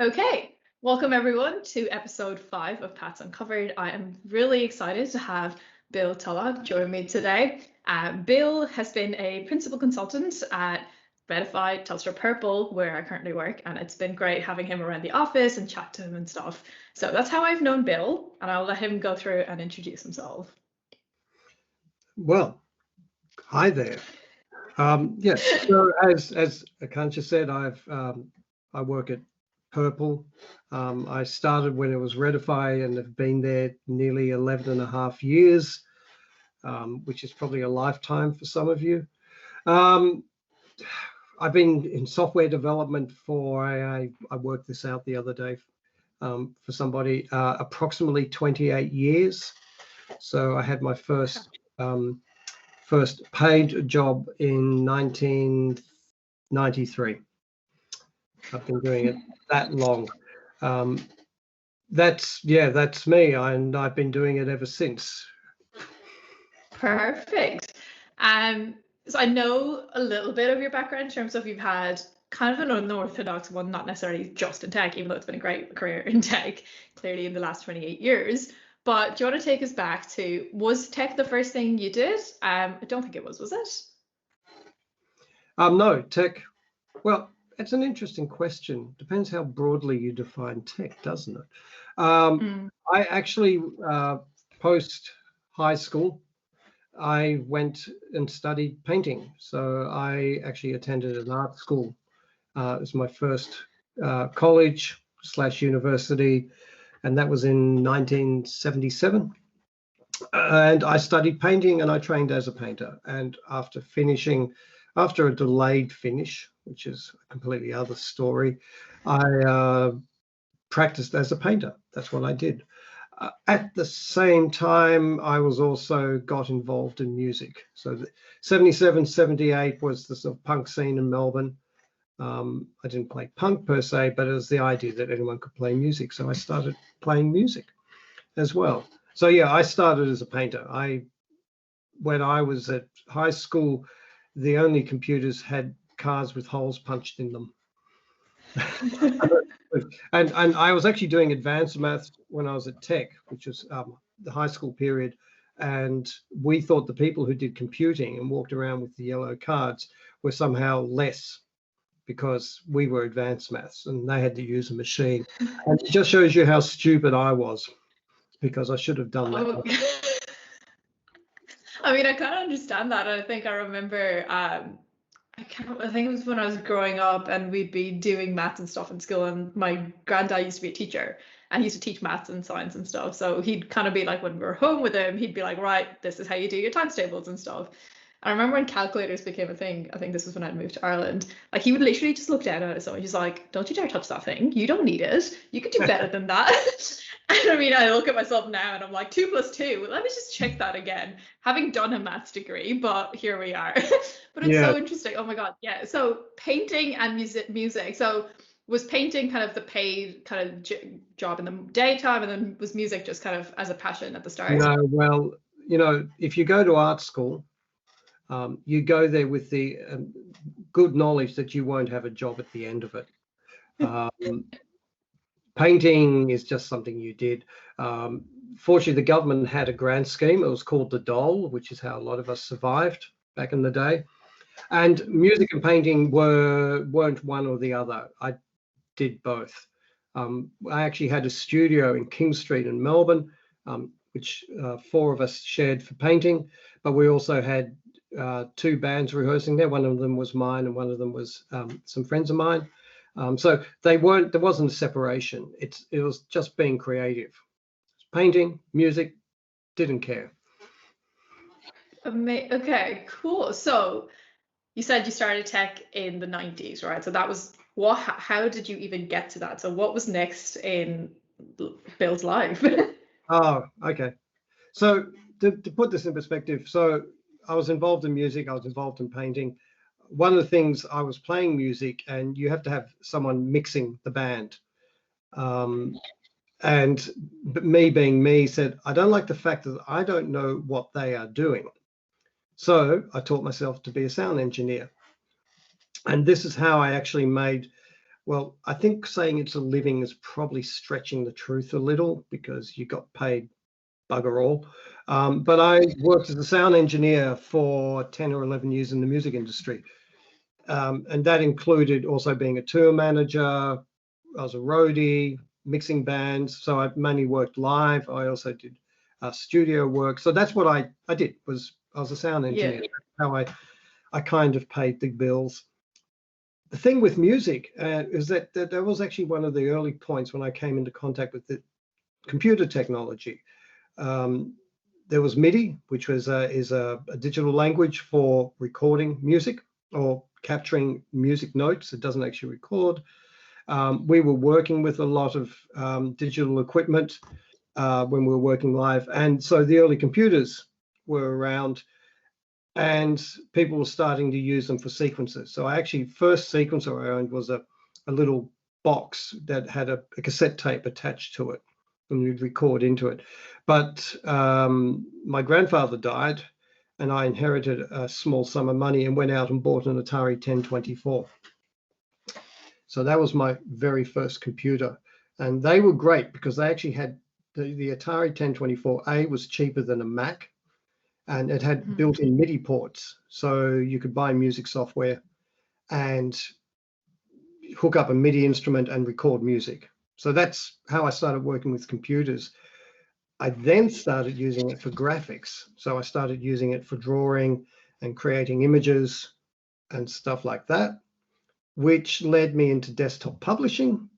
Okay, welcome everyone to episode 5 of Pats Uncovered. I am really excited to have Bill TULLOCH join me today. Bill has been a principal consultant at Redify, Telstra Purple, where I currently work, and it's been great having him around the office and chat to him and stuff. So that's how I've known Bill, and I'll let him go through and introduce himself. Well, hi there. Yes, so as Akansha said, I work at Purple. I started when it was Redify and have been there nearly 11 and a half years, which is probably a lifetime for some of you. I've been in software development for, I worked this out the other day for somebody, approximately 28 years. So I had my first paid job in 1993. I've been doing it that long. That's me, and I've been doing it ever since. Perfect. So I know a little bit of your background in terms of you've had kind of an unorthodox one, not necessarily just in tech, even though it's been a great career in tech, clearly in the last 28 years. But do you want to take us back to, was tech the first thing you did? I don't think it was it? No, tech, well, it's an interesting question. Depends how broadly you define tech, doesn't it? I actually, post high school, I went and studied painting. So I actually attended an art school. It was my first college/university, and that was in 1977. And I studied painting and I trained as a painter. And after a delayed finish, which is a completely other story, I practiced as a painter. That's what I did. At the same time, I was also got involved in music. So 77, 78 was the sort of punk scene in Melbourne. I didn't play punk per se, but it was the idea that anyone could play music. So I started playing music as well. So yeah, I started as a painter. When I was at high school, the only computers had cards with holes punched in them. And I was actually doing advanced maths when I was at Tech, which was the high school period. And we thought the people who did computing and walked around with the yellow cards were somehow less because we were advanced maths and they had to use a machine. And it just shows you how stupid I was, because I should have done that. I mean, I kind of understand that. I think I remember, I think it was when I was growing up and we'd be doing maths and stuff in school, and my granddad used to be a teacher and he used to teach maths and science and stuff. So he'd kind of be like, when we were home with him, he'd be like, right, this is how you do your times tables and stuff. I remember when calculators became a thing, I think this was when I'd moved to Ireland, like he would literally just look down at it. So he's like, don't you dare touch that thing. You don't need it. You could do better than that. And I mean, I look at myself now and I'm like, 2 + 2. Let me just check that again. Having done a maths degree, but here we are. But it's so interesting. Oh my God. Yeah. So painting and music. So was painting kind of the paid kind of job in the daytime, and then was music just kind of as a passion at the start? No, well, if you go to art school, you go there with the good knowledge that you won't have a job at the end of it. Painting is just something you did. Fortunately, the government had a grant scheme. It was called the Dole, which is how a lot of us survived back in the day. And music and painting weren't one or the other. I did both. I actually had a studio in King Street in Melbourne, which 4 of us shared for painting, but we also had 2 bands rehearsing there. One of them was mine and one of them was some friends of mine. So there wasn't a separation. It was just being creative. Painting, music, didn't care. Okay, cool. So you said you started tech in the 90s, right? So that was how did you even get to that? So what was next in Bill's life? Oh, okay. So to put this in perspective, so I was involved in music, I was involved in painting. One of the things, I was playing music and you have to have someone mixing the band. And me being me said, I don't like the fact that I don't know what they are doing. So I taught myself to be a sound engineer. And this is how I actually made Well, I think saying it's a living is probably stretching the truth a little, because you got paid bugger all. But I worked as a sound engineer for 10 or 11 years in the music industry. And that included also being a tour manager. I was a roadie, mixing bands. So I mainly worked live. I also did studio work. So that's what I did, I was a sound engineer. Yeah. How I kind of paid the bills. The thing with music is that that was actually one of the early points when I came into contact with the computer technology. There was MIDI, which is a digital language for recording music or capturing music notes. It doesn't actually record. We were working with a lot of digital equipment when we were working live. And so the early computers were around, and people were starting to use them for sequencers. So I actually, first sequencer I owned was a little box that had a cassette tape attached to it, and you'd record into it. But my grandfather died, and I inherited a small sum of money and went out and bought an Atari 1024. So that was my very first computer. And they were great because they actually had the Atari 1024A was cheaper than a Mac, and it had built-in MIDI ports. So you could buy music software and hook up a MIDI instrument and record music. So that's how I started working with computers. I then started using it for graphics. So I started using it for drawing and creating images and stuff like that, which led me into desktop publishing.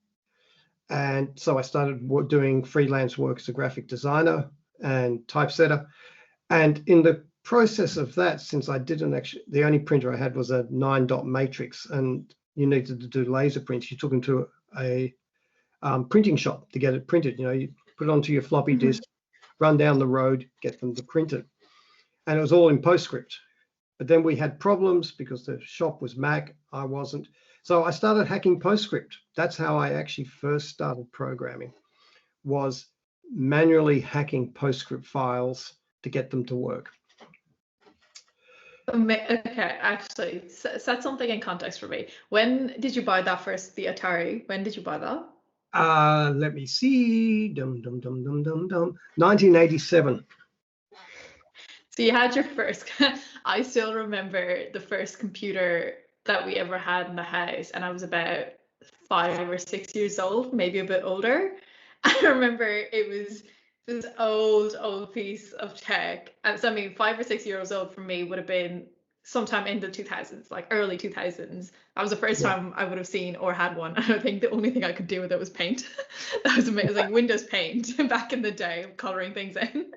And so I started doing freelance work as a graphic designer and typesetter. And in the process of that, since I didn't actually, the only printer I had was a 9-dot matrix, and you needed to do laser prints. You took them to a printing shop to get it printed. You know, you put it onto your floppy disk, run down the road, get them to print it. And it was all in PostScript. But then we had problems because the shop was Mac, I wasn't. So I started hacking PostScript. That's how I actually first started programming, was manually hacking PostScript files to get them to work. Okay, actually, set something in context for me. When did you buy that first, the Atari? When did you buy that? Let me see. 1987. So you had your first. I still remember the first computer that we ever had in the house, and I was about 5 or 6 years old, maybe a bit older. I remember it was this old piece of tech. And so, I mean, 5 or 6 years old for me would have been sometime in the 2000s, like early 2000s. That was the first time I would have seen or had one. I think the only thing I could do with it was paint. That was amazing. Like Windows Paint back in the day, coloring things in.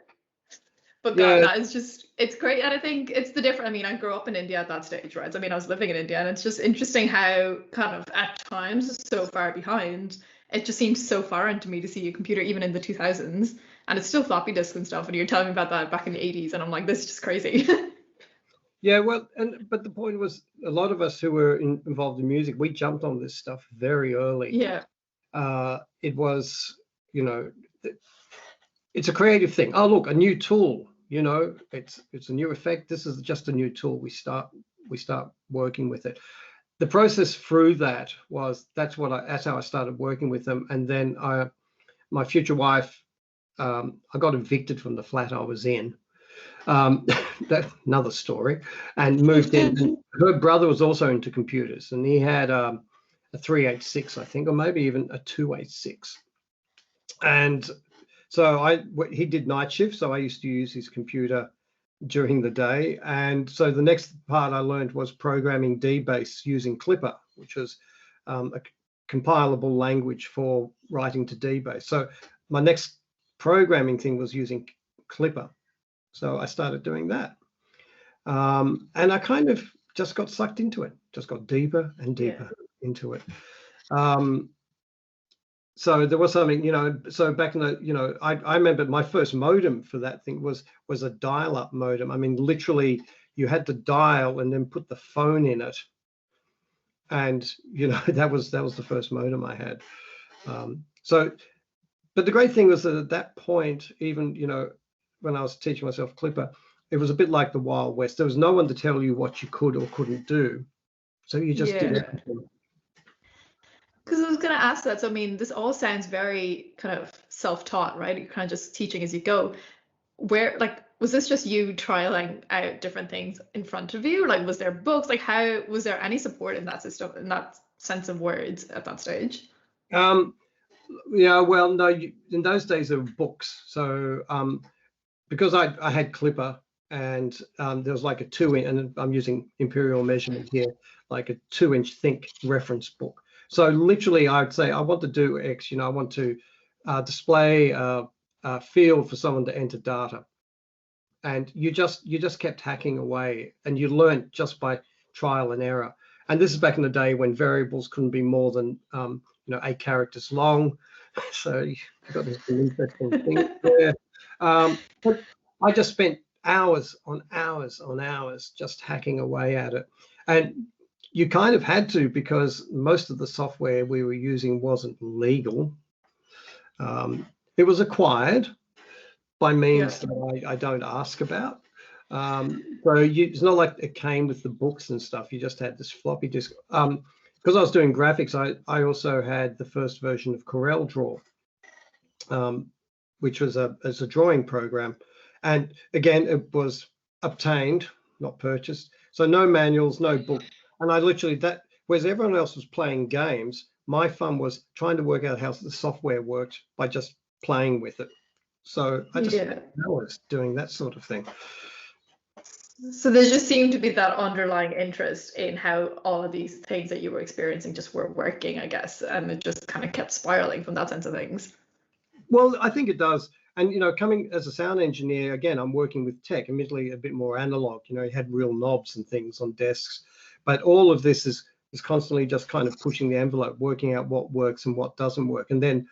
But God, that is just, it's great. And I think it's the different, I mean, I grew up in India at that stage, right? I mean, I was living in India, and it's just interesting how kind of at times so far behind. It just seems so foreign to me to see a computer even in the 2000s, and it's still floppy disk and stuff. And you're telling me about that back in the 80s, and I'm like, this is just crazy. Yeah, well, but the point was, a lot of us who were involved in music, we jumped on this stuff very early. Yeah. It was, you know, it's a creative thing. Oh, look, a new tool. You know, it's a new effect. This is just a new tool. We start working with it. The process through that was that's how I started working with them. And then my future wife, I got evicted from the flat I was in. That's another story. And moved in. Her brother was also into computers, and he had a 386, I think, or maybe even a 286. And so he did night shift, so I used to use his computer during the day. And so the next part I learned was programming DBase using Clipper, which was a compilable language for writing to DBase. So my next programming thing was using Clipper. So I started doing that. And I kind of just got sucked into it, just got deeper and deeper into it. So there was something, you know, so back in the, you know, I remember my first modem for that thing was a dial-up modem. I mean, literally you had to dial and then put the phone in it. And, you know, that was the first modem I had. But the great thing was that at that point, even, you know, when I was teaching myself Clipper, it was a bit like the Wild West. There was no one to tell you what you could or couldn't do. So you just did everything. Because I was going to ask that. So, I mean, this all sounds very kind of self-taught, right? You're kind of just teaching as you go. Where, like, was this just you trialing out different things in front of you? Like, was there books? Like, how was there any support in that system, in that sense of words at that stage? Yeah, well, no, in those days there were books. So because I had Clipper, and there was like a 2-inch, and I'm using imperial measurement here, like a 2-inch think reference book. So literally I'd say, I want to do X, I want to display a field for someone to enter data. And you just kept hacking away, and you learned just by trial and error. And this is back in the day when variables couldn't be more than 8 characters long. So you've got this interesting thing there. But I just spent hours on hours on hours just hacking away at it. And you kind of had to, because most of the software we were using wasn't legal. It was acquired by means that I don't ask about. So it's not like it came with the books and stuff. You just had this floppy disk. Because I was doing graphics, I also had the first version of CorelDRAW, which was as a drawing program. And again, it was obtained, not purchased. So no manuals, no book. And I literally, whereas everyone else was playing games, my fun was trying to work out how the software worked by just playing with it. So I just spent hours doing that sort of thing. So there just seemed to be that underlying interest in how all of these things that you were experiencing just were working, I guess, and it just kind of kept spiraling from that sense of things. Well, I think it does. And, coming as a sound engineer, again, I'm working with tech, admittedly a bit more analog. You had real knobs and things on desks. But all of this is constantly just kind of pushing the envelope, working out what works and what doesn't work. And then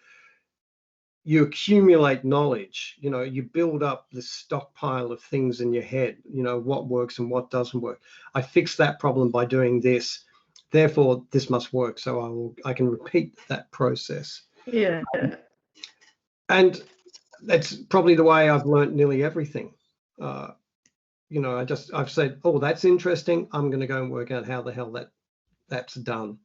you accumulate knowledge, you build up this stockpile of things in your head, what works and what doesn't work. I fixed that problem by doing this, therefore this must work. So I can repeat that process. Yeah. And that's probably the way I've learned nearly everything. I've said, oh, that's interesting. I'm going to go and work out how the hell that's done.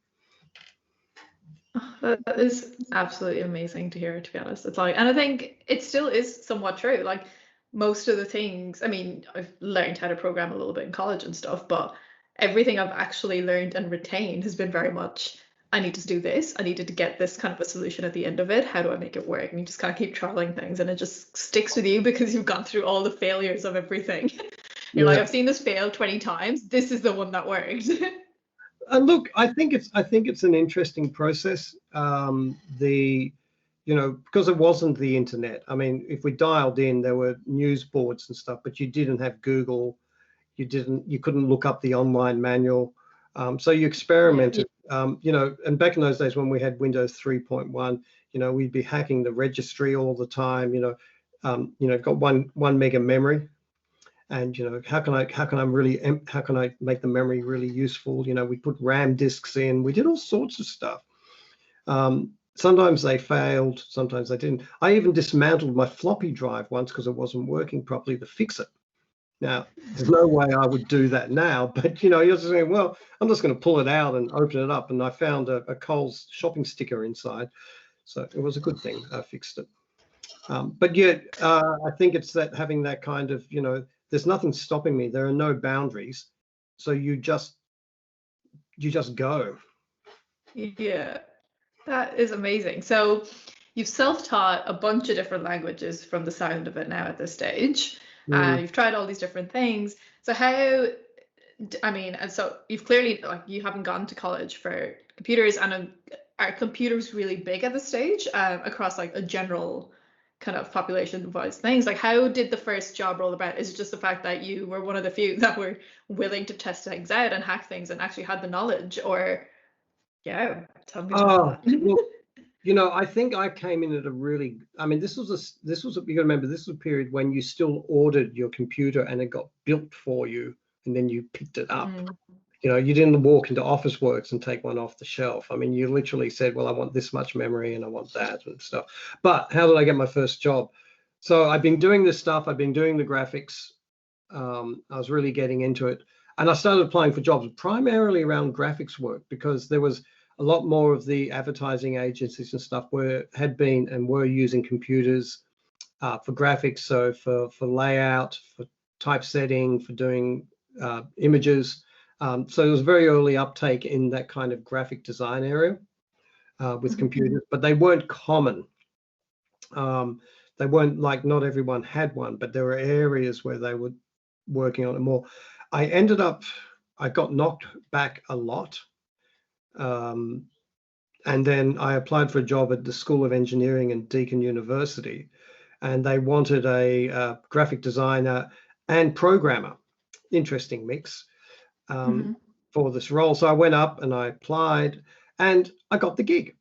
That is absolutely amazing to hear, to be honest. It's like, and I think it still is somewhat true. Like most of the things, I mean, I've learned how to program a little bit in college and stuff, but everything I've actually learned and retained has been very much, I need to do this. I needed to get this kind of a solution at the end of it. How do I make it work? And you just kind of keep trialing things, and it just sticks with you because you've gone through all the failures of everything. You're like, I've seen this fail 20 times. This is the one that worked. And look, I think it's an interesting process. Because it wasn't the internet. I mean, if we dialed in, there were news boards and stuff, but you didn't have Google. You couldn't look up the online manual. So you experimented. And back in those days when we had Windows 3.1, we'd be hacking the registry all the time. Got one mega memory. And how can I make the memory really useful? We put RAM disks in. We did all sorts of stuff. Sometimes they failed, sometimes they didn't. I even dismantled my floppy drive once because it wasn't working properly to fix it. Now, there's no way I would do that now, but you're just saying, well, I'm just going to pull it out and open it up, and I found a Coles shopping sticker inside, so it was a good thing. I fixed it. But yeah, I think it's that having that kind of, there's nothing stopping me. There are no boundaries. So you just go. Yeah, that is amazing. So you've self-taught a bunch of different languages from the sound of it now at this stage. You've tried all these different things. So and so you've clearly, like, you haven't gone to college for computers, and are computers really big at this stage across like a general kind of population-wise things? Like, how did the first job roll about? Is it just the fact that you were one of the few that were willing to test things out and hack things and actually had the knowledge? Or tell me about that. Well, I think I came in at this was you got to remember, this was a period when you still ordered your computer and it got built for you, and then you picked it up. You didn't walk into Officeworks and take one off the shelf. I mean, you literally said, well, I want this much memory and I want that and stuff. But how did I get my first job? So I've been doing this stuff. I've been doing the graphics. I was really getting into it. And I started applying for jobs primarily around graphics work, because a lot more of the advertising agencies and stuff had been and were using computers for graphics, so for layout, for typesetting, for doing images. So there was very early uptake in that kind of graphic design area with computers, but they weren't common. They weren't like, not everyone had one, but there were areas where they were working on it more. I got knocked back a lot. And then I applied for a job at the School of Engineering in Deakin University, and they wanted a graphic designer and programmer. Interesting mix for this role. So I went up and I applied, and I got the gig.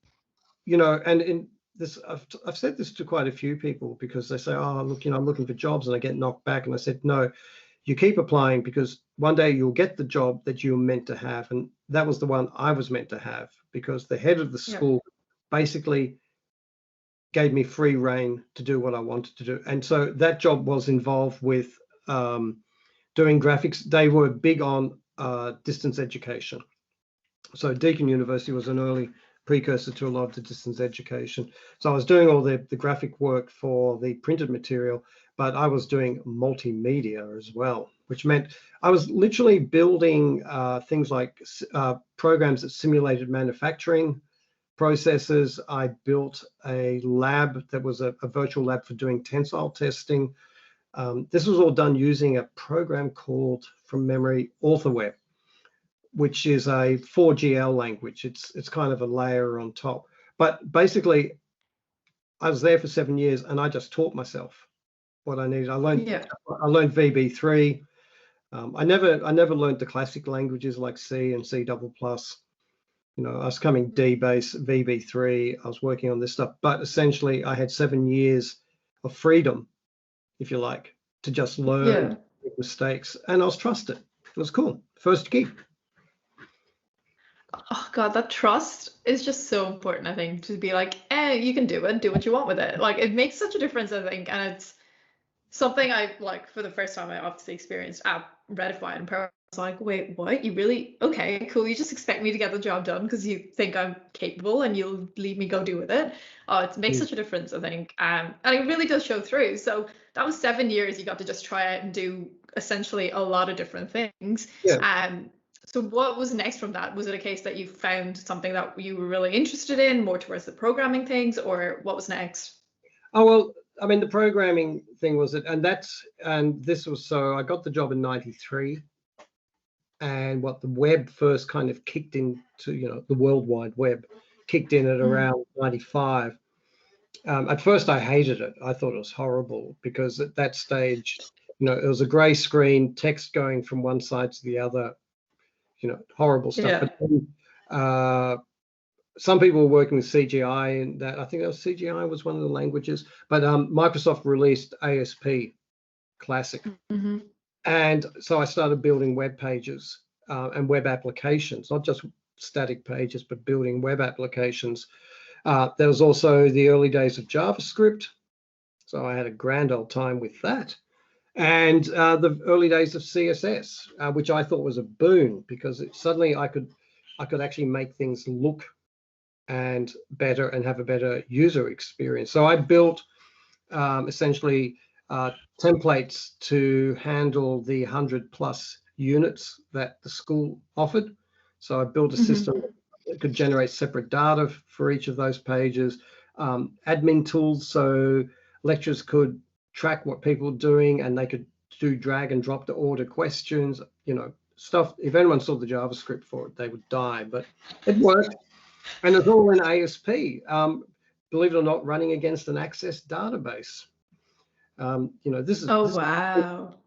And in this, I've said this to quite a few people, because they say, "Oh, look, I'm looking for jobs," and I get knocked back. And I said, "No, you keep applying, because one day you'll get the job that you're meant to have." And that was the one I was meant to have, because the head of the school basically gave me free rein to do what I wanted to do. And so that job was involved with doing graphics. They were big on distance education. So Deakin University was an early precursor to a lot of the distance education. So I was doing all the graphic work for the printed material, but I was doing multimedia as well, which meant I was literally building things like programs that simulated manufacturing processes. I built a lab that was a virtual lab for doing tensile testing. This was all done using a program called, from memory, AuthorWeb, which is a 4GL language. It's kind of a layer on top. But basically, I was there for 7 years, and I just taught myself what I needed. I learned VB3. I never learned the classic languages like C and C++. I was coming D-base, VB3. I was working on this stuff, but essentially, I had 7 years of freedom, if you like, to just learn, make mistakes, and I was trusted. It was cool. First gig. Oh God, that trust is just so important, I think, to be like, you can do it, do what you want with it. Like, it makes such a difference, I think. And it's something I, like, for the first time I obviously experienced at Redify in Pro. I was like, wait, what? You really? Okay, cool. You just expect me to get the job done because you think I'm capable and you'll leave me go do with it. Oh, it makes such a difference, I think. And it really does show through. So that was 7 years you got to just try out and do essentially a lot of different things. So what was next from that? Was it a case that you found something that you were really interested in, more towards the programming things, or what was next? Oh, well, I mean, the programming thing was it, and this was, so I got the job in '93, and what the web first kind of kicked into, the World Wide Web kicked in at around '95. At first, I hated it. I thought it was horrible, because at that stage, it was a grey screen, text going from one side to the other. Horrible stuff. But then, some people were working with CGI, and that, I think that was CGI was one of the languages. But Microsoft released ASP Classic, and so I started building web pages and web applications, not just static pages, but building web applications. There was also the early days of JavaScript, so I had a grand old time with that. And the early days of CSS, which I thought was a boon, because suddenly I could actually make things look and better and have a better user experience. So I built essentially templates to handle the 100+ units that the school offered. So I built a system that could generate separate data for each of those pages, admin tools, so lecturers could track what people were doing, and they could do drag and drop to order questions, stuff. If anyone saw the JavaScript for it, they would die, but it worked. And it's all in ASP, believe it or not, running against an Access database. This is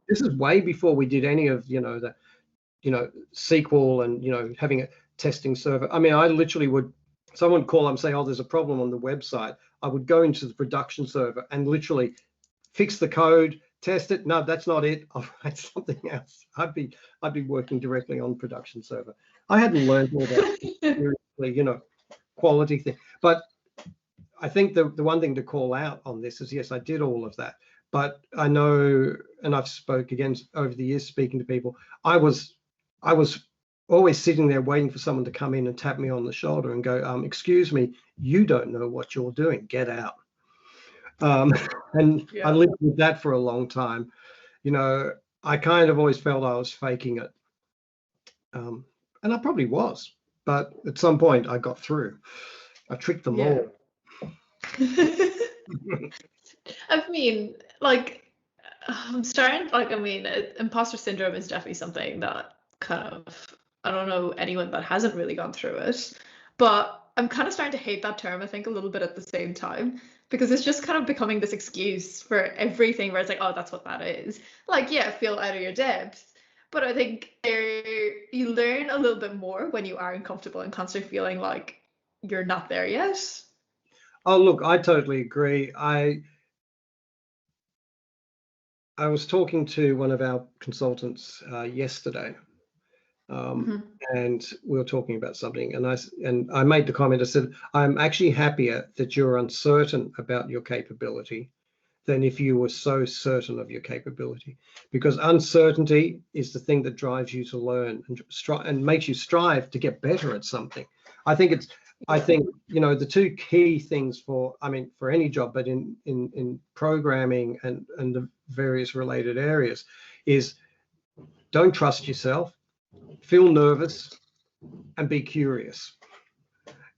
this is way before we did any of the SQL and having a testing server. I mean, I literally would, someone would call up and say, "Oh, there's a problem on the website." I would go into the production server and literally fix the code, test it. No, that's not it. I'll write something else. I'd be working directly on production server. I hadn't learned all that seriously, quality thing. But I think the one thing to call out on this is, yes, I did all of that. But I know, and I've spoke again over the years speaking to people, I was always sitting there waiting for someone to come in and tap me on the shoulder and go, excuse me, you don't know what you're doing, get out. And I lived with that for a long time. You know, I kind of always felt I was faking it. And I probably was, but at some point I got through. I tricked them all. I mean, like, I'm starting, like, I mean, imposter syndrome is definitely something that kind of, I don't know anyone that hasn't really gone through it, but I'm kind of starting to hate that term, I think, a little bit at the same time, because it's just kind of becoming this excuse for everything where it's like, oh, that's what that is. Like, yeah, feel out of your depth. But I think you learn a little bit more when you are uncomfortable and constantly feeling like you're not there yet. Oh, look, I totally agree. I was talking to one of our consultants yesterday, and we were talking about something, and I made the comment. I said, I'm actually happier that you're uncertain about your capability than if you were so certain of your capability, because uncertainty is the thing that drives you to learn and makes you strive to get better at something. I think, you know, the two key things for any job, but in programming and the various related areas, is don't trust yourself, feel nervous, and be curious.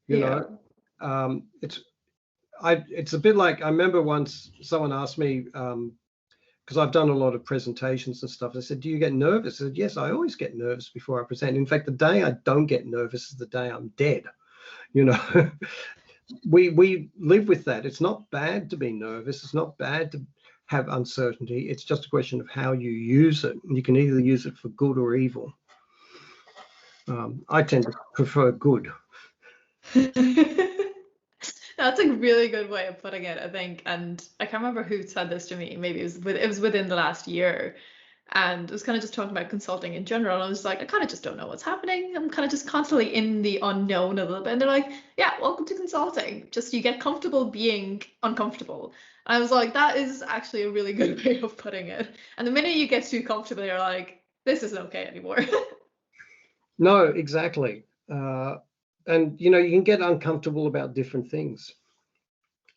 You know, it's a bit like, I remember once someone asked me, because I've done a lot of presentations and stuff. I said, do you get nervous? I said, yes, I always get nervous before I present. In fact, the day I don't get nervous is the day I'm dead. You know, we live with that. It's not bad to be nervous. It's not bad to have uncertainty. It's just a question of how you use it. You can either use it for good or evil. I tend to prefer good. That's a really good way of putting it, I think. And I can't remember who said this to me. Maybe it was within the last year. And it was kind of just talking about consulting in general. And I was like, I kind of just don't know what's happening. I'm kind of just constantly in the unknown a little bit. And they're like, yeah, welcome to consulting. Just you get comfortable being uncomfortable. And I was like, that is actually a really good way of putting it. And the minute you get too comfortable, you're like, this isn't okay anymore. No, exactly. And, you know, you can get uncomfortable about different things.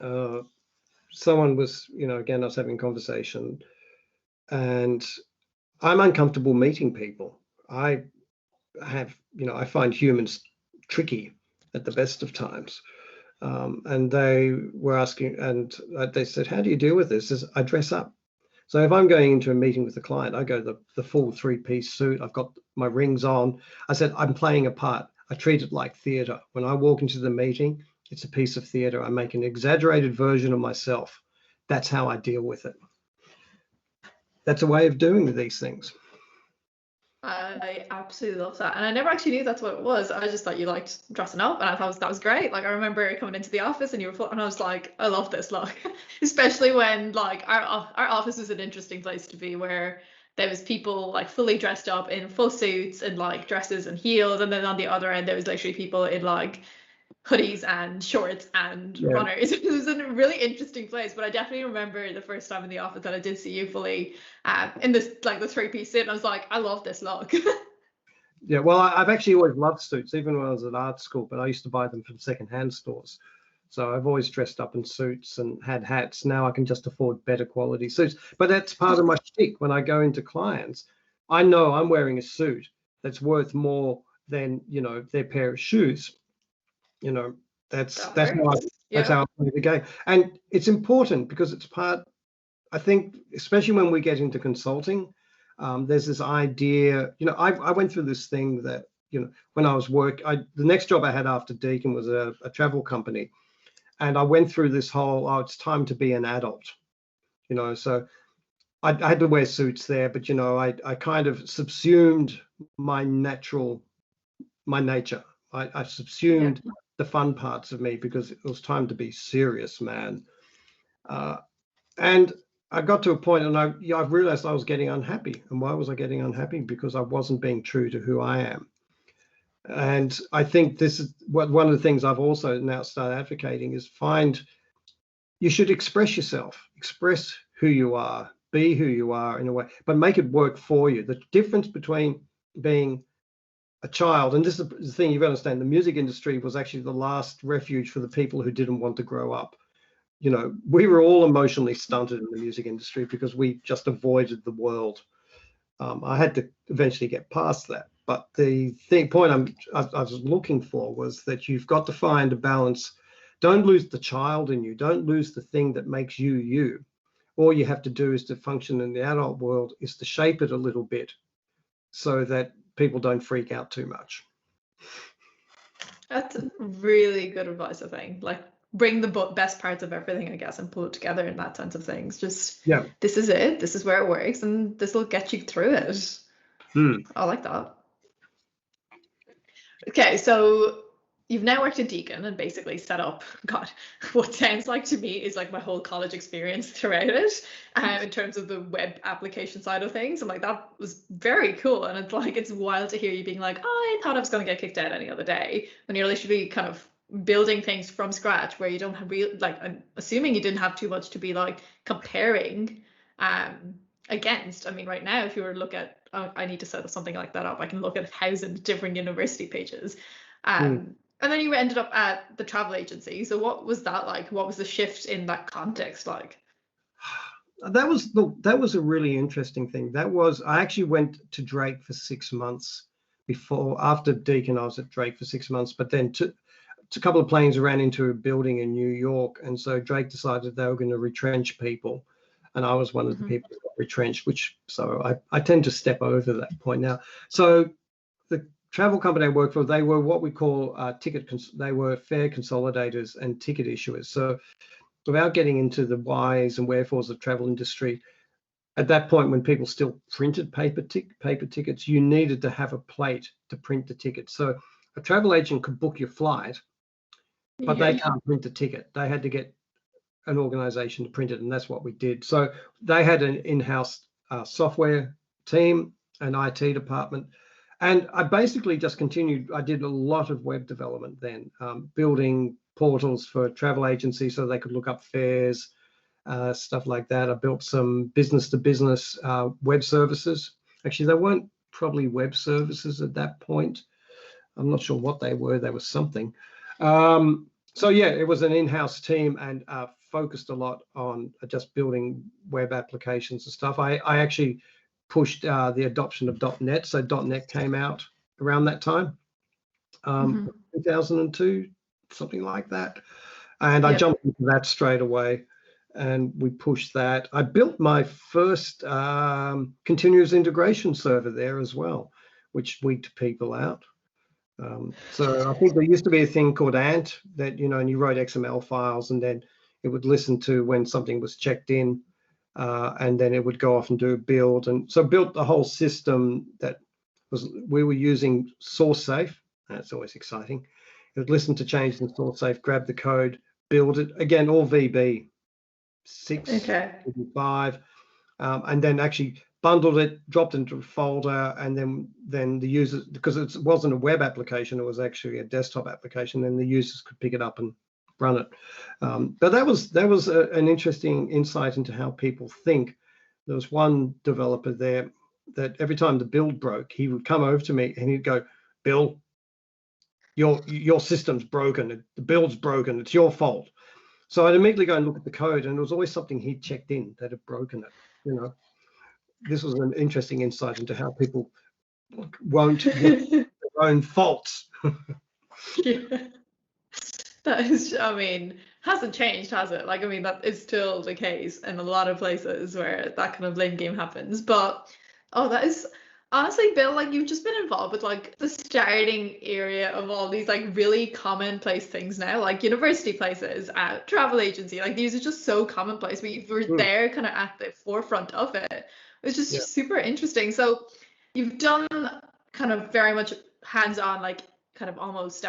Someone was, you know, again, I was having a conversation, and I'm uncomfortable meeting people. I find humans tricky at the best of times. And they were asking, and they said, how do you deal with this? I dress up. So if I'm going into a meeting with a client, I go the full 3-piece suit. I've got my rings on. I said, I'm playing a part. I treat it like theater. When I walk into the meeting, it's a piece of theater. I make an exaggerated version of myself. That's how I deal with it. That's a way of doing these things. I absolutely love that. And I never actually knew that's what it was. I just thought you liked dressing up, and I thought that was great. Like, I remember coming into the office and you were, and I was like, I love this look. Especially when, like, our office was an interesting place to be, where there was people like fully dressed up in full suits and like dresses and heels, and then on the other end there was literally people in like hoodies and shorts and runners. It was a really interesting place. But I definitely remember the first time in the office that I did see you fully in this, like, the 3-piece suit, and I was like, I love this look. Yeah, well, I've actually always loved suits, even when I was at art school, but I used to buy them from secondhand stores. So I've always dressed up in suits and had hats. Now I can just afford better quality suits. But that's part of my shtick. When I go into clients, I know I'm wearing a suit that's worth more than, you know, their pair of shoes. You know, that's how I play the game. And it's important because it's part, I think, especially when we get into consulting, there's this idea, you know, I went through this thing that, you know, when I was the next job I had after Deakin was a travel company. And I went through this whole, it's time to be an adult, you know, so I had to wear suits there, but, you know, I kind of subsumed my nature. I subsumed the fun parts of me because it was time to be serious, man. And I got to a point, and I've realized I was getting unhappy. And why was I getting unhappy? Because I wasn't being true to who I am. And I think this is one of the things I've also now started advocating is you should express yourself, express who you are, be who you are in a way, but make it work for you. The difference between being a child, and this is the thing you've got to understand, the music industry was actually the last refuge for the people who didn't want to grow up. You know, we were all emotionally stunted in the music industry because we just avoided the world. I had to eventually get past that. But the point I was looking for was that you've got to find a balance. Don't lose the child in you. Don't lose the thing that makes you you. All you have to do is to function in the adult world is to shape it a little bit so that people don't freak out too much. That's really good advice, I think. Like, bring the best parts of everything, I guess, and pull it together in that sense of things. Just, Yeah. This is it. This is where it works, and this will get you through it. I like that. Okay, so you've now worked at Deakin and basically set up, God, what sounds like to me is like my whole college experience throughout it, in terms of the web application side of things. I'm like, that was very cool. And it's like, it's wild to hear you being like, oh, I thought I was going to get kicked out any other day, when you're literally kind of building things from scratch where you don't have like, I'm assuming you didn't have too much to be like comparing against. I mean, right now, if you were to look at, I need to set something like that up, I can look at 1,000 different university pages. And then you ended up at the travel agency. So what was that like? What was the shift in that context like? That was a really interesting thing. I actually went to Drake for 6 months after Deakin. I was at Drake for 6 months, but then a couple of planes ran into a building in New York, and so Drake decided they were going to retrench people, and I was one of the people who got retrenched. So I tend to step over that point now. So the travel company I worked for, they were what we call they were fare consolidators and ticket issuers. So without getting into the whys and wherefores of the travel industry, at that point when people still printed paper tickets, you needed to have a plate to print the ticket. So a travel agent could book your flight, but they can't print the ticket. They had to get an organization to print it, and that's what we did. So they had an in-house software team, an IT department, and I basically just continued. I did a lot of web development then, building portals for travel agencies so they could look up fares, stuff like that. I built some business-to-business web services. Actually, they weren't probably web services at that point. I'm not sure what they were. They were something. So yeah, it was an in-house team and focused a lot on just building web applications and stuff. I actually pushed the adoption of .NET. So .NET came out around that time, 2002, something like that. And I jumped into that straight away, and we pushed that. I built my first continuous integration server there as well, which weeded people out. So I think there used to be a thing called Ant that, and you wrote XML files, and then it would listen to when something was checked in, and then it would go off and do a build. And so built the whole system we were using SourceSafe. That's always exciting. It would listen to changes in SourceSafe, grab the code, build it. Again, all VB 6, 5, and then actually bundled it, dropped into a folder, and then the users, because it wasn't a web application, it was actually a desktop application, and the users could pick it up and run it. But that was an interesting insight into how people think. There was one developer there that every time the build broke, he would come over to me and he'd go, "Bill, your system's broken. The build's broken. It's your fault." So I'd immediately go and look at the code, and it was always something he'd checked in that had broken it. This was an interesting insight into how people won't get their own faults. That is, I mean, hasn't changed, has it? Like, I mean, that is still the case in a lot of places where that kind of blame game happens. But, that is, honestly, Bill, like, you've just been involved with, like, the starting area of all these, like, really commonplace things now, like university places, travel agency, like, these are just so commonplace, but you were there kind of at the forefront of it. It was just super interesting. So you've done kind of very much hands-on, like, kind of almost,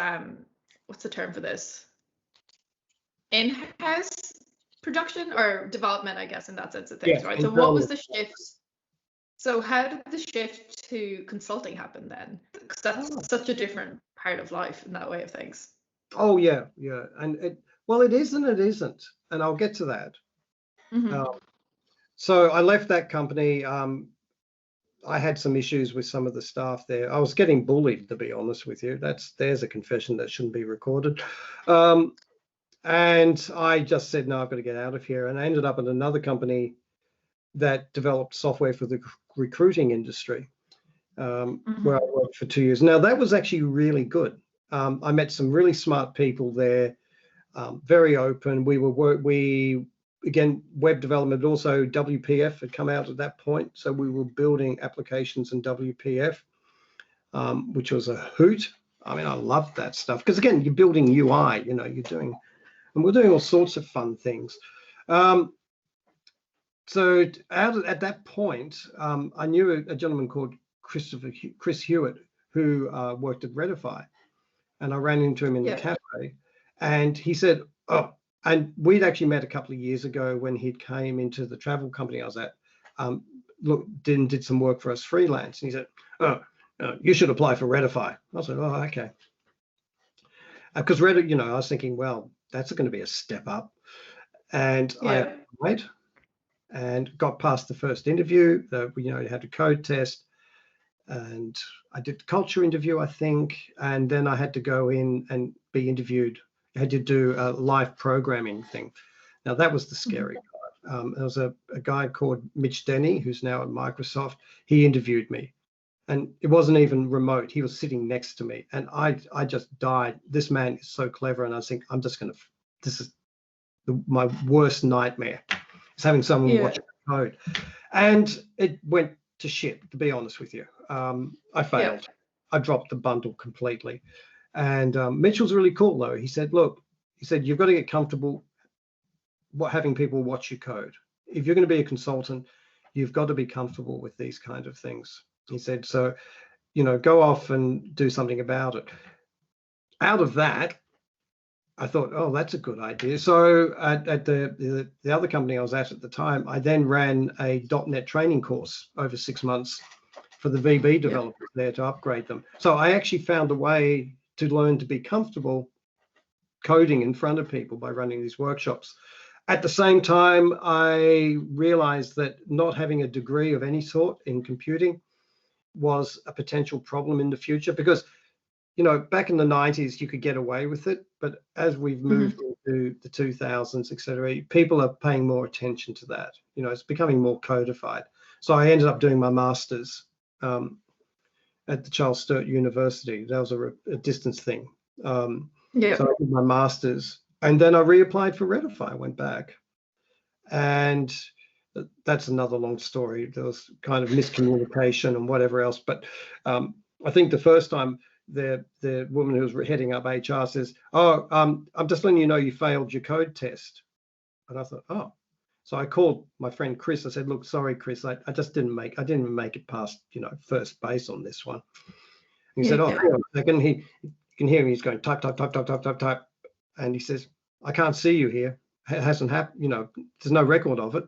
what's the term for this? In-house production or development, I guess, in that sense of things, right? So what was the shift? So how did the shift to consulting happen then? Because that's such a different part of life in that way of things. Oh yeah. And it is and it isn't, and I'll get to that. So I left that company. I had some issues with some of the staff there. I was getting bullied, to be honest with you. There's a confession that shouldn't be recorded. And I just said, no, I've got to get out of here. And I ended up at another company that developed software for the recruiting industry, where I worked for 2 years. Now, that was actually really good. I met some really smart people there, very open. Again, web development, also WPF had come out at that point. So we were building applications in WPF, which was a hoot. I mean, I loved that stuff because, again, you're building UI, you know, and we're doing all sorts of fun things. So at that point, I knew a gentleman called Chris Hewitt, who worked at Redify, and I ran into him in the cafe, and he said, oh, and we'd actually met a couple of years ago when he came into the travel company I was at, did some work for us freelance, and he said, oh, you should apply for Redify. I said, oh, okay. Because Reddit, you know, I was thinking, well, that's going to be a step up. And I applied and got past the first interview. You know, you had a code test, and I did the culture interview, I think, and then I had to go in and be interviewed. I had to do a live programming thing. Now, that was the scary part. There was a guy called Mitch Denny, who's now at Microsoft. He interviewed me, and it wasn't even remote. He was sitting next to me, and I just died. This man is so clever, and I think I'm just going to, this is my worst nightmare, is having someone watch the code. And it went to shit, to be honest with you. I failed. I dropped the bundle completely. And Mitchell's really cool, though. He said, look, you've got to get comfortable having people watch your code. If you're going to be a consultant, you've got to be comfortable with these kind of things. He said, so, you know, go off and do something about it. Out of that, I thought, oh, that's a good idea. So at the other company I was at the time, I then ran a .NET training course over 6 months for the VB developers there to upgrade them. So I actually found a way to learn to be comfortable coding in front of people by running these workshops. At the same time, I realized that not having a degree of any sort in computing was a potential problem in the future, because, you know, back in the 90s, you could get away with it. But as we've moved into the 2000s, et cetera, people are paying more attention to that. You know, it's becoming more codified. So I ended up doing my master's at the Charles Sturt University. That was a distance thing. So I did my master's, and then I reapplied for Redify, went back. And that's another long story. There was kind of miscommunication and whatever else. But I think the first time, the woman who was heading up HR says, oh, I'm just letting you know you failed your code test. And I thought, oh. So I called my friend Chris. I said, look, sorry, Chris, I didn't make it past, you know, first base on this one. And he said, oh, hang on a second. You can hear him. He's going type, type, type, type, type, type, type. And he says, I can't see you here. It hasn't happened, you know, there's no record of it.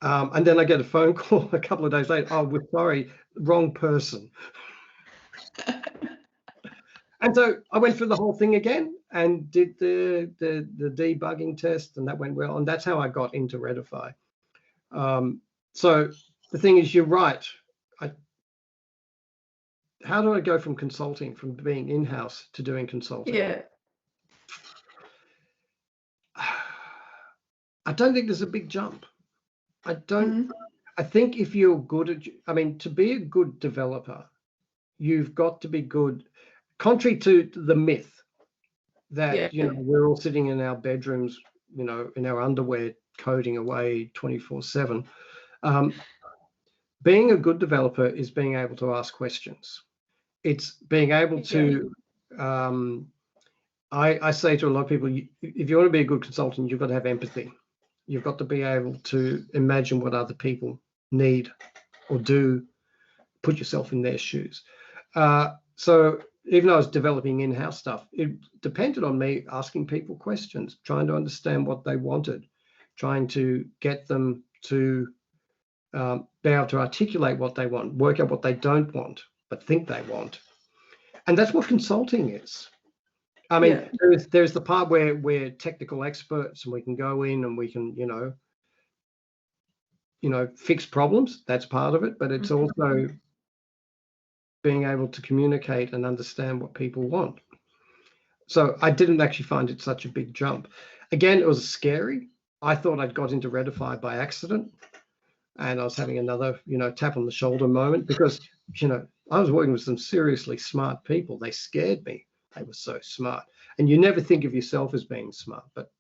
And then I get a phone call a couple of days later. Oh, we're sorry, wrong person. And so I went through the whole thing again and did the debugging test, and that went well. And that's how I got into Redify. So the thing is, you're right. How do I go from consulting, from being in-house to doing consulting? Yeah. I don't think there's a big jump. I think if you're good at, I mean, to be a good developer, you've got to be good. Contrary to the myth that, you know, we're all sitting in our bedrooms, you know, in our underwear, coding away 24/7. Being a good developer is being able to ask questions. It's being able to, I say to a lot of people, if you want to be a good consultant, you've got to have empathy. You've got to be able to imagine what other people need or do, put yourself in their shoes. So even though I was developing in-house stuff, it depended on me asking people questions, trying to understand what they wanted, trying to get them to be able to articulate what they want, work out what they don't want, but think they want. And that's what consulting is. I mean, there's the part where we're technical experts and we can go in and we can, you know, fix problems. That's part of it, but it's also being able to communicate and understand what people want. So I didn't actually find it such a big jump. Again, it was scary. I thought I'd got into Redify by accident, and I was having another, tap on the shoulder moment, because, I was working with some seriously smart people. They scared me. They were so smart. And you never think of yourself as being smart, but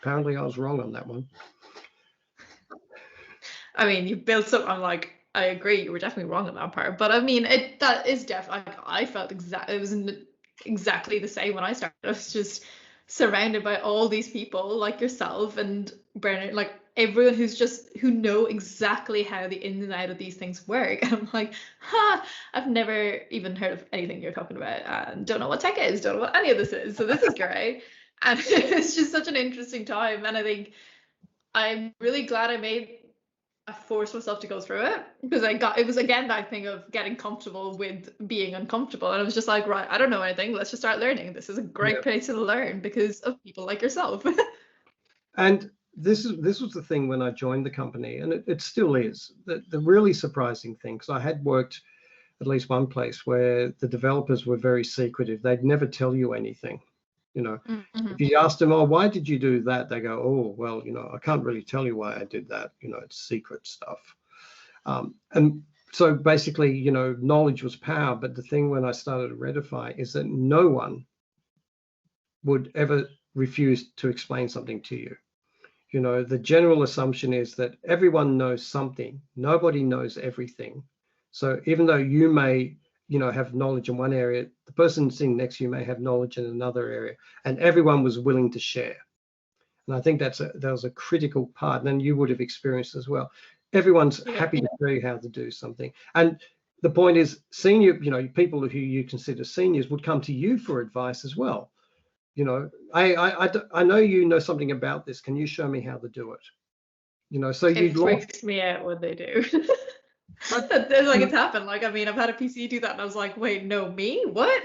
apparently I was wrong on that one. I mean, you built something. I'm like, I agree, you were definitely wrong on that part. But I mean, that is definitely, I felt it was exactly the same when I started. I was just surrounded by all these people like yourself and Bernard, like everyone who know exactly how the in and out of these things work. And I'm like, I've never even heard of anything you're talking about, and don't know what tech is, don't know what any of this is. So this is great. And it's just such an interesting time. And I think I'm really glad I forced myself to go through it, because it was again that thing of getting comfortable with being uncomfortable. And I was just like, right, I don't know anything. Let's just start learning. This is a great place to learn because of people like yourself. And this was the thing when I joined the company, and it still is. The really surprising thing, because I had worked at least one place where the developers were very secretive. They'd never tell you anything. If you asked them, oh, why did you do that? They go, oh, well, I can't really tell you why I did that. It's secret stuff. And so basically, knowledge was power. But the thing when I started at Redify is that no one would ever refuse to explain something to you. The general assumption is that everyone knows something. Nobody knows everything. So even though you may have knowledge in one area, the person sitting next to you may have knowledge in another area, and everyone was willing to share. And I think that was a critical part, and you would have experienced as well. Everyone's happy to tell you how to do something. And the point is, senior, people who you consider seniors would come to you for advice as well. I know you know something about this. Can you show me how to do it? So it freaks me out when they do. It's happened. Like, I mean, I've had a PC do that, and I was like, wait, no, me? What?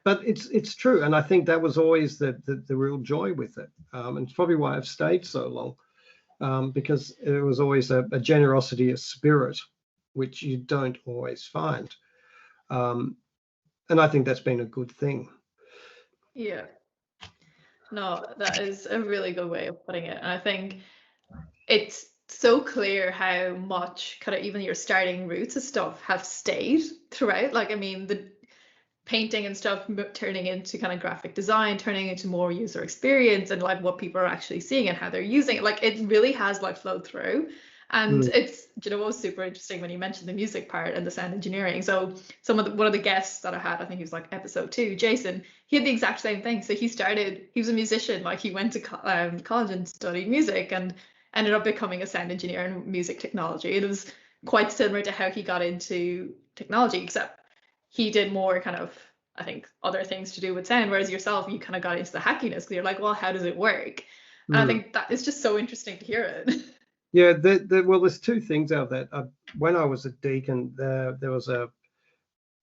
But it's true, and I think that was always the real joy with it, and it's probably why I've stayed so long, because it was always a generosity of spirit, which you don't always find, and I think that's been a good thing. Yeah. No, that is a really good way of putting it, and I think it's so clear how much kind of even your starting roots of stuff have stayed throughout. Like, I mean, the painting and stuff turning into kind of graphic design, turning into more user experience and like what people are actually seeing and how they're using it. Like, it really has like flowed through. And it's, what was super interesting when you mentioned the music part and the sound engineering. So one of the guests that I had, I think he was like episode 2, Jason, he had the exact same thing. So he was a musician, like he went to college and studied music and ended up becoming a sound engineer in music technology. It was quite similar to how he got into technology, except he did more kind of, I think, other things to do with sound, whereas yourself, you kind of got into the hackiness because you're like, well, how does it work? And I think that is just so interesting to hear it. Yeah, well, there's two things out of that. When I was a deacon, there was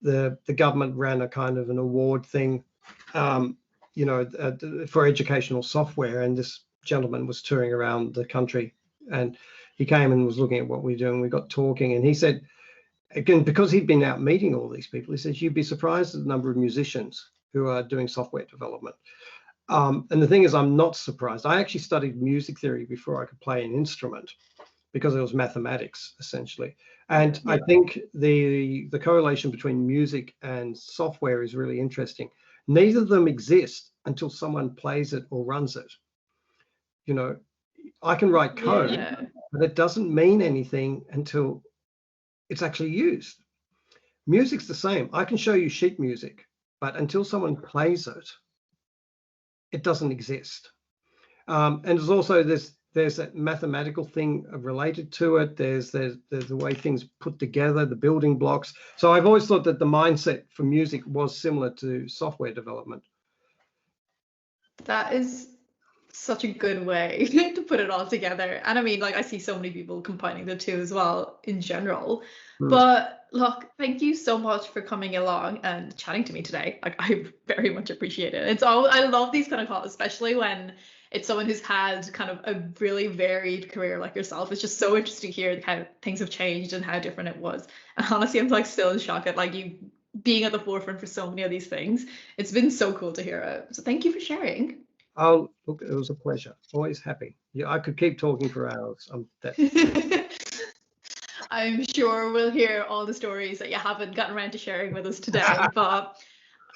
the government ran a kind of an award thing, for educational software, and this gentleman was touring around the country, and he came and was looking at what we were doing. We got talking, and he said, again, because he'd been out meeting all these people, he says, you'd be surprised at the number of musicians who are doing software development. And the thing is, I'm not surprised. I actually studied music theory before I could play an instrument, because it was mathematics essentially. And I think the correlation between music and software is really interesting. Neither of them exist until someone plays it or runs it. I can write code, but it doesn't mean anything until it's actually used. Music's the same. I can show you sheet music, but until someone plays it, it doesn't exist. And there's also there's that mathematical thing related to it. There's the way things put together, the building blocks. So I've always thought that the mindset for music was similar to software development. That is such a good way to put it all together. And I mean, like, I see so many people combining the two as well in general. But look, thank you so much for coming along and chatting to me today. Like, I very much appreciate it. I love these kind of calls, especially when it's someone who's had kind of a really varied career like yourself. It's just so interesting to hear how things have changed and how different it was. And honestly, I'm like still in shock at like you being at the forefront for so many of these things. It's been so cool to hear it. So thank you for sharing. Oh, look, it was a pleasure. Always happy. Yeah, I could keep talking for hours. I'm sure we'll hear all the stories that you haven't gotten around to sharing with us today, but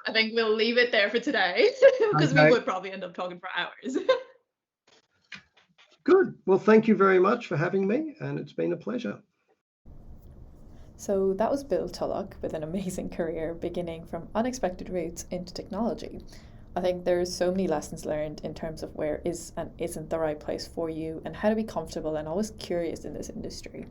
I think we'll leave it there for today because we would probably end up talking for hours. Good. Well, thank you very much for having me, and it's been a pleasure. So that was Bill TULLOCH with an amazing career beginning from unexpected routes into technology. I think there's so many lessons learned in terms of where is and isn't the right place for you and how to be comfortable and always curious in this industry.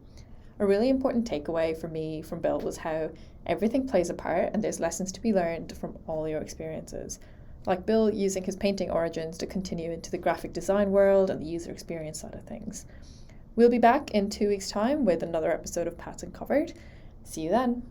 A really important takeaway for me from Bill was how everything plays a part and there's lessons to be learned from all your experiences. Like Bill using his painting origins to continue into the graphic design world and the user experience side of things. We'll be back in 2 weeks' time with another episode of Pats Uncovered. See you then.